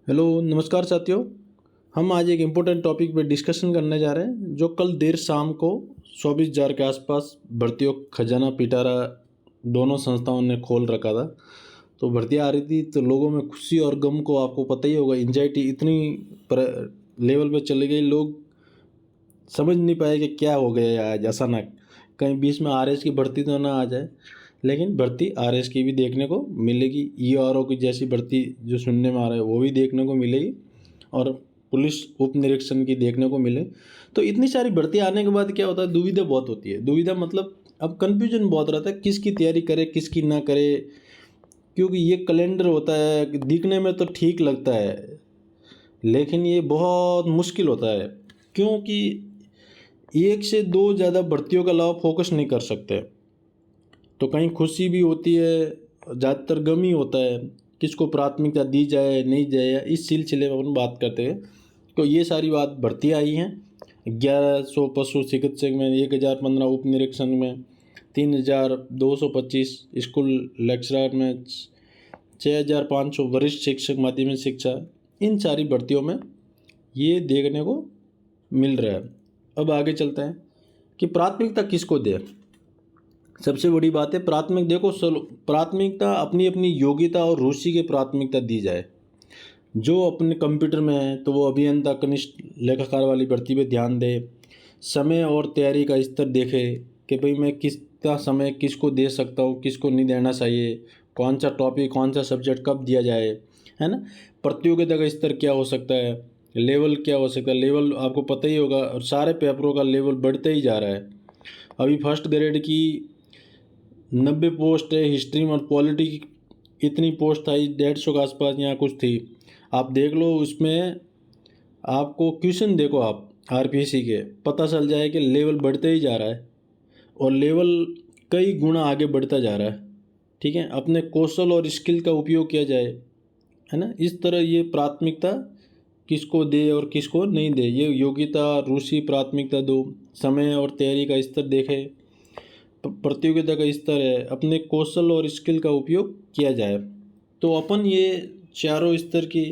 Hello नमस्कार साथियों। हम आज एक इम्पोर्टेंट टॉपिक पे डिस्कशन करने जा रहे हैं जो कल देर शाम को 24,000 के आसपास भर्तियों खजाना पिटारा दोनों संस्थाओं ने खोल रखा था। तो भर्तियाँ आ रही थी तो लोगों में खुशी और गम को आपको पता ही होगा, एंजाइटी इतनी लेवल पे चली गई, लोग समझ नहीं पाए कि क्या हो गया है आज अचानक। कहीं बीच में आरएस की भर्ती तो ना आ जाए, लेकिन भर्ती आरएस की भी देखने को मिलेगी। ईआरओ की जैसी भर्ती जो सुनने में आ रहा है वो भी देखने को मिलेगी और पुलिस उप निरीक्षण की देखने को मिले। तो इतनी सारी भर्ती आने के बाद क्या होता है, दुविधा बहुत होती है। दुविधा मतलब अब कन्फ्यूजन बहुत रहता है, किसकी तैयारी करे किसकी ना करे, क्योंकि ये कैलेंडर होता है दिखने में तो ठीक लगता है लेकिन ये बहुत मुश्किल होता है, क्योंकि एक से दो ज़्यादा भर्तियों का अलावा फोकस नहीं कर सकते। तो कहीं खुशी भी होती है, ज़्यादातर गम ही होता है, किसको प्राथमिकता दी जाए नहीं जाए, इस सिलसिले में अपन बात करते हैं। तो ये सारी बात भर्तियाँ आई हैं। 1100 पशु चिकित्सक में, 1015 उप निरीक्षण में, 3225 स्कूल लेक्चरर में, 6500 वरिष्ठ शिक्षक माध्यमिक शिक्षा, इन सारी भर्तियों में ये देखने को मिल रहा है। अब आगे चलते हैं कि प्राथमिकता किसको दे। सबसे बड़ी बात है प्राथमिकता अपनी अपनी योग्यता और रुचि के प्राथमिकता दी जाए। जो अपने कंप्यूटर में है तो वो अभियंता कनिष्ठ लेखाकार वाली भर्ती पे ध्यान दे। समय और तैयारी का स्तर देखे कि भाई मैं कितना समय किसको दे सकता हूँ, किसको नहीं देना चाहिए, कौन सा टॉपिक कौन सा सब्जेक्ट कब दिया जाए, है ना। प्रतियोगिता का स्तर क्या हो सकता है, लेवल क्या हो सकता है। लेवल आपको पता ही होगा और सारे पेपरों का लेवल बढ़ते ही जा रहा है। अभी फर्स्ट ग्रेड की 90 पोस्ट है, हिस्ट्री और पॉलिटी की इतनी पोस्ट आई 150 के आसपास यहाँ कुछ थी। आप देख लो उसमें आपको क्वेश्चन देखो आप आरपीएससी के, पता चल जाए कि लेवल बढ़ते ही जा रहा है और लेवल कई गुना आगे बढ़ता जा रहा है। ठीक है, अपने कौशल और स्किल का उपयोग किया जाए, है ना। इस तरह ये प्राथमिकता किसको दे और किसको नहीं दे, ये योग्यता रुचि प्राथमिकता दो। समय और तैयारी का स्तर देखे, प्रतियोगिता का स्तर है, अपने कौशल और स्किल का उपयोग किया जाए। तो अपन ये चारों स्तर की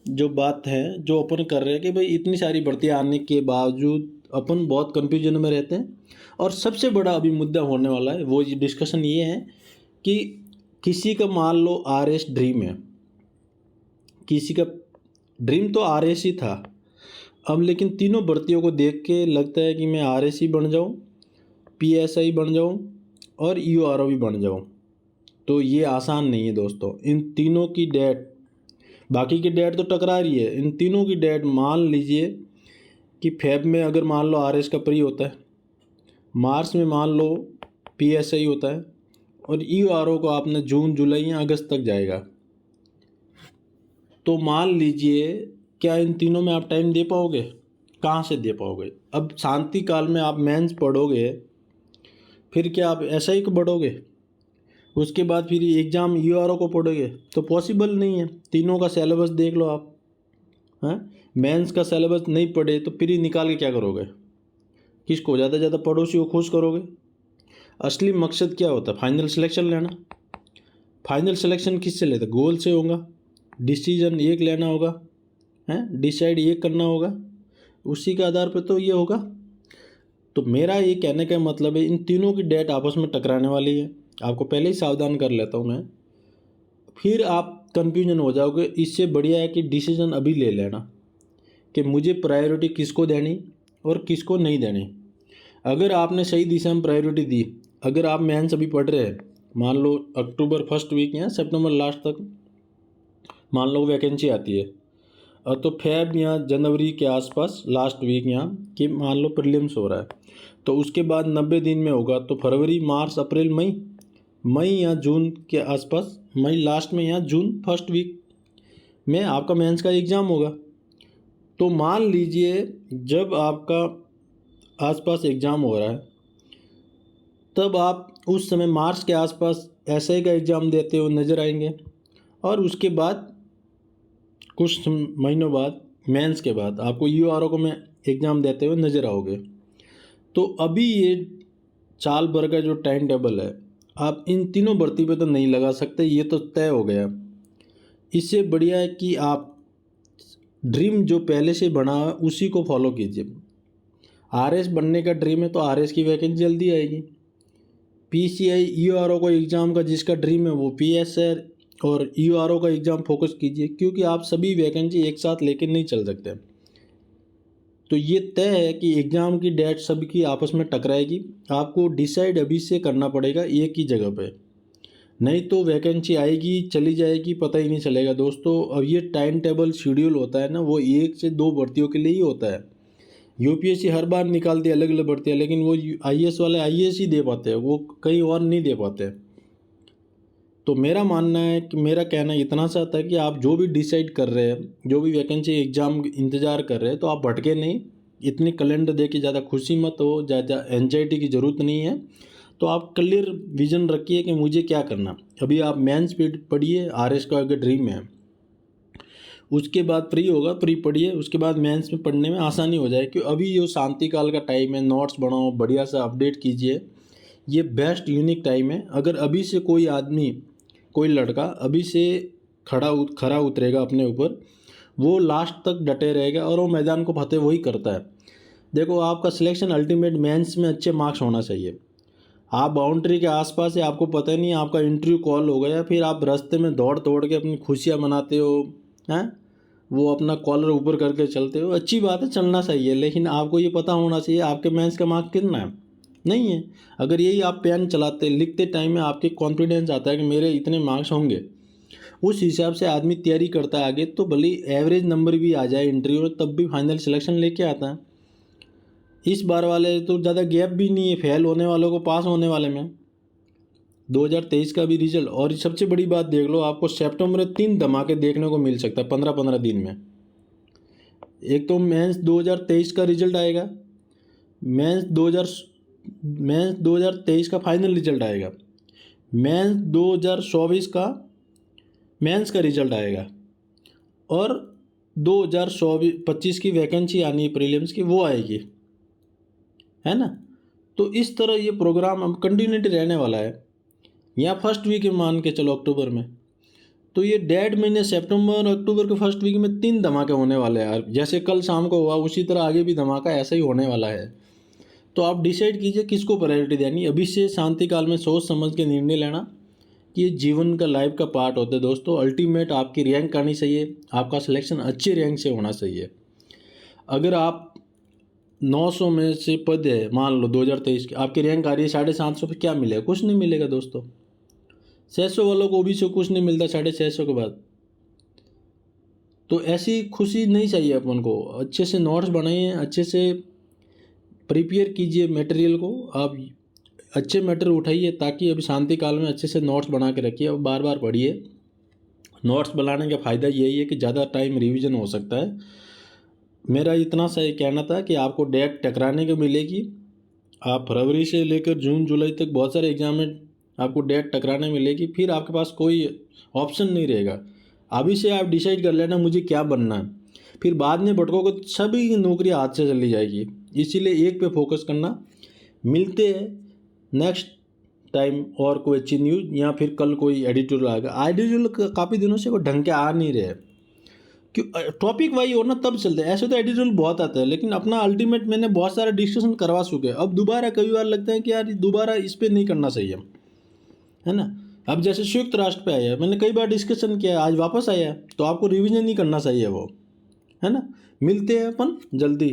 जो बात है जो अपन कर रहे हैं कि भाई इतनी सारी भर्तियाँ आने के बावजूद अपन बहुत कंफ्यूजन में रहते हैं। और सबसे बड़ा अभी मुद्दा होने वाला है वो डिस्कशन ये है कि किसी का मान लो आरएस ड्रीम है, किसी का ड्रीम तो आरएस ही था अब, लेकिन तीनों भर्तियों को देख के लगता है कि मैं आरएस ही बन जाऊँ, पीएसआई बन जाऊँ और ईओआरओ भी बन जाऊँ। तो ये आसान नहीं है दोस्तों। इन तीनों की डेट, बाकी की डेट तो टकरा रही है, इन तीनों की डेट मान लीजिए कि फेब में अगर मान लो आरएस का प्री होता है, मार्च में मान लो पीएसआई होता है और ईओआरओ को आपने जून जुलाई या अगस्त तक जाएगा। तो मान लीजिए क्या इन तीनों में आप टाइम दे पाओगे, कहाँ से दे पाओगे। अब शांति काल में आप मेंस पढ़ोगे, फिर क्या आप ऐसा ही पढ़ोगे, उसके बाद फिर एग्ज़ाम ईआरओ को पढ़ोगे, तो पॉसिबल नहीं है। तीनों का सिलेबस देख लो आप, हैं। मेंस का सिलेबस नहीं पढ़े तो प्री निकाल के क्या करोगे, किसको ज़्यादा ज़्यादा पड़ोसी को खुश करोगे। असली मकसद क्या होता है, फाइनल सिलेक्शन लेना। फाइनल सिलेक्शन किससे लेते, गोल से होगा, डिसीजन एक लेना होगा, हैं, डिसाइड एक करना होगा, उसी के आधार पर तो ये होगा। तो मेरा ये कहने का मतलब है इन तीनों की डेट आपस में टकराने वाली है, आपको पहले ही सावधान कर लेता हूँ मैं, फिर आप कंफ्यूजन हो जाओगे। इससे बढ़िया है कि डिसीजन अभी ले लेना कि मुझे प्रायोरिटी किसको देनी और किसको नहीं देनी। अगर आपने सही दिशा में प्रायोरिटी दी, अगर आप मेंस अभी पढ़ रहे हैं, मान लो अक्टूबर फर्स्ट वीक या सितंबर लास्ट तक मान लो वैकेंसी आती है, और तो फेब या जनवरी के आसपास लास्ट वीक यहाँ कि मान लो प्रीलिम्स हो रहा है, तो उसके बाद 90 दिन में होगा, तो फरवरी मार्च अप्रैल मई या जून के आसपास, मई लास्ट में या जून फर्स्ट वीक में आपका मेंस का एग्ज़ाम होगा। तो मान लीजिए जब आपका आसपास एग्ज़ाम हो रहा है, तब आप उस समय मार्च के आसपास एसआई का एग्ज़ाम देते हुए नज़र आएंगे और उसके बाद कुछ महीनों बाद मेंस के बाद आपको यूआरओ को में एग्ज़ाम देते हुए नज़र आओगे। तो अभी ये साल भर का जो टाइम टेबल है आप इन तीनों भर्ती पे तो नहीं लगा सकते, ये तो तय हो गया। इससे बढ़िया है कि आप ड्रीम जो पहले से बना है उसी को फॉलो कीजिए। आरएस बनने का ड्रीम है तो आरएस की वैकेंसी जल्दी आएगी। पीसीआई ईओआरओ का एग्ज़ाम का जिसका ड्रीम है वो पीएसआर और ईओआरओ का एग्ज़ाम फोकस कीजिए, क्योंकि आप सभी वैकेंसी एक साथ लेके नहीं चल सकते। तो ये तय है कि एग्ज़ाम की डेट सबकी आपस में टकराएगी। आपको डिसाइड अभी से करना पड़ेगा एक ही जगह पे, नहीं तो वैकेंसी आएगी चली जाएगी पता ही नहीं चलेगा दोस्तों। अब ये टाइम टेबल शेड्यूल होता है ना, वो 1 से 2 भर्तियों के लिए ही होता है। यूपीएससी हर बार निकालती है अलग अलग भर्तियाँ, लेकिन वो आईएएस वाले आईएएस ही दे पाते हैं, वो कहीं और नहीं दे पाते। तो मेरा मानना है कि मेरा कहना इतना सा था कि आप जो भी डिसाइड कर रहे हैं, जो भी वैकेंसी एग्ज़ाम इंतज़ार कर रहे हैं, तो आप भटके नहीं। इतनी कैलेंडर देख के ज़्यादा खुशी मत हो, ज़्यादा एंजाइटी की ज़रूरत नहीं है। तो आप क्लियर विजन रखिए कि मुझे क्या करना। अभी आप मेंस पढ़िए, आरएस का अगर ड्रीम है, उसके बाद प्री होगा, प्री पढ़िए, उसके बाद मेंस में पढ़ने में आसानी हो जाए। क्योंकि अभी जो शांति काल का टाइम है, नोट्स बनाओ, बढ़िया सा अपडेट कीजिए, ये बेस्ट यूनिक टाइम है। अगर अभी से कोई आदमी, कोई लड़का अभी से खरा उतरेगा अपने ऊपर, वो लास्ट तक डटे रहेगा और वो मैदान को फतेह वही करता है। देखो, आपका सिलेक्शन अल्टीमेट मेंस में अच्छे मार्क्स होना चाहिए। आप बाउंड्री के आसपास है, आपको पता नहीं आपका इंटरव्यू कॉल हो गया, फिर आप रास्ते में दौड़ तोड़ के अपनी खुशियाँ मनाते हो, हैं, वो अपना कॉलर ऊपर करके चलते हो। अच्छी बात है, चलना चाहिए, लेकिन आपको ये पता होना चाहिए आपके मेंस का मार्क्स कितना है। नहीं है, अगर यही आप पेन चलाते लिखते टाइम में आपके कॉन्फिडेंस आता है कि मेरे इतने मार्क्स होंगे, उस हिसाब से आदमी तैयारी करता है आगे, तो भले एवरेज नंबर भी आ जाए इंटरव्यू में, तब भी फाइनल सिलेक्शन लेके आता है। इस बार वाले तो ज़्यादा गैप भी नहीं है फेल होने वालों को पास होने वाले में। 2023 का भी रिजल्ट, और सबसे बड़ी बात देख लो, आपको सितंबर में 3 धमाके देखने को मिल सकता है 15-15 दिन में। एक तो मेंस 2023 का रिजल्ट आएगा, मेंस 2023 का फाइनल रिजल्ट आएगा, मेंस 2024 का मेंस का रिजल्ट आएगा, और 2025 की वैकेंसी आनी है प्रीलिम्स की, वो आएगी, है ना। तो इस तरह ये प्रोग्राम अब कंटिन्यूटी रहने वाला है। या फर्स्ट वीक में मान के चलो अक्टूबर में, तो ये 1.5 महीने सितंबर अक्टूबर के फर्स्ट वीक में 3 धमाके होने वाले हैं यार। जैसे कल शाम को हुआ उसी तरह आगे भी धमाका ऐसा ही होने वाला है। तो आप डिसाइड कीजिए किसको प्रायोरिटी देनी। अभी से शांति काल में सोच समझ के निर्णय लेना कि ये जीवन का लाइफ का पार्ट होता है दोस्तों। अल्टीमेट आपकी रैंक आनी चाहिए, आपका सिलेक्शन अच्छे रैंक से होना चाहिए। अगर आप 900 में से पद है, मान लो 2023 की आपकी रैंक आ रही है 750 पे, क्या मिलेगा? कुछ नहीं मिलेगा दोस्तों। 600 वालों को भी से कुछ नहीं मिलता 650 के बाद। तो ऐसी खुशी नहीं चाहिए अपन को। अच्छे से नोट्स बनाइए, अच्छे से प्रिपेयर कीजिए मटेरियल को, आप अच्छे मटेरियल उठाइए, ताकि अभी शांति काल में अच्छे से नोट्स बना के रखिए और बार बार पढ़िए। नोट्स बनाने का फ़ायदा यही है कि ज़्यादा टाइम रिवीजन हो सकता है। मेरा इतना सा ही कहना था कि आपको डेट टकराने को मिलेगी। आप फरवरी से लेकर जून जुलाई तक बहुत सारे एग्जाम में आपको डेट टकराने मिलेगी, फिर आपके पास कोई ऑप्शन नहीं रहेगा। अभी से आप डिसाइड कर लेना मुझे क्या बनना है, फिर बाद में भटकोगे तो सभी की नौकरी हाथ से चली जाएगी। इसीलिए एक पे फोकस करना। मिलते हैं नेक्स्ट टाइम और कोई अच्छी न्यूज़, या फिर कल कोई एडिटोरियल आएगा। एडिटोरियल काफ़ी दिनों से कोई ढंग के आ नहीं रहे, क्यों टॉपिक वाई हो ना तब चलते हैं। ऐसे तो एडिटोरियल बहुत आता है, लेकिन अपना अल्टीमेट मैंने बहुत सारा डिस्कशन करवा चुके हैं। अब दोबारा कई बार लगता है कि यार दोबारा इस पर नहीं करना चाहिए, है ना। अब जैसे संयुक्त राष्ट्र पे आया, मैंने कई बार डिस्कशन किया, आज वापस आया, तो आपको रिवीजन नहीं करना चाहिए वो, है ना। मिलते हैं अपन जल्दी।